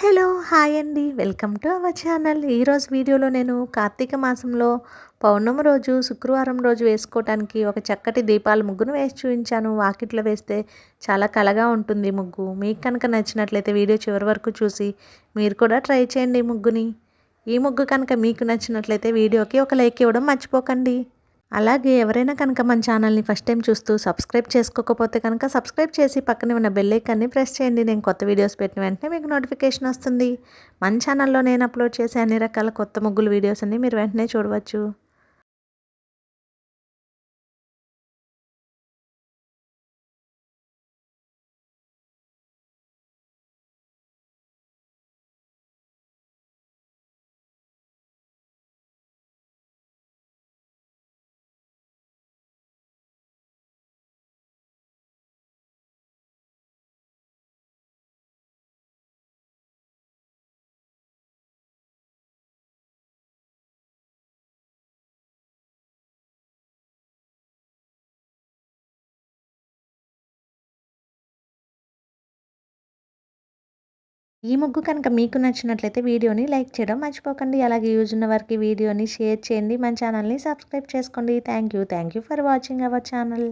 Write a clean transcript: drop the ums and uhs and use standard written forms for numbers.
Hello! Hi అండి. Welcome to our channel. ఈరోజు వీడియోలో నేను కార్తీక మాసంలో పౌర్ణమి రోజు, శుక్రవారం రోజు వేసుకోవటానికి ఒక చక్కటి దీపాల ముగ్గును వేసి చూపించాను. వాకిట్లో వేస్తే చాలా కళగా ఉంటుంది ఈ ముగ్గు. మీకు కనుక నచ్చినట్లయితే వీడియో చివరి వరకు చూసి మీరు కూడా ట్రై చేయండి ఈ ముగ్గుని. ఈ ముగ్గు కనుక మీకు నచ్చినట్లయితే వీడియోకి ఒక లైక్ ఇవ్వడం మర్చిపోకండి. అలాగే ఎవరైనా కనుక మన ఛానల్ని ఫస్ట్ టైం చూస్తూ సబ్స్క్రైబ్ చేసుకోకపోతే కనుక సబ్స్క్రైబ్ చేసి పక్కనే ఉన్న బెల్ ఐకాన్ని ప్రెస్ చేయండి. నేను కొత్త వీడియోస్ పెట్టిన వెంటనే మీకు నోటిఫికేషన్ వస్తుంది. మన ఛానల్లో నేను అప్లోడ్ చేసే అన్ని రకాల కొత్త ముగ్గులు వీడియోస్ అన్ని మీరు వెంటనే చూడవచ్చు. ఈ ముగ్గు కనుక మీకు నచ్చినట్లయితే వీడియోని లైక్ చేయడం మర్చిపోకండి. అలాగే యూజ్ ఉన్న వారికి వీడియోని షేర్ చేయండి. మన ఛానల్ని సబ్స్క్రైబ్ చేసుకోండి. Thank you for watching our channel.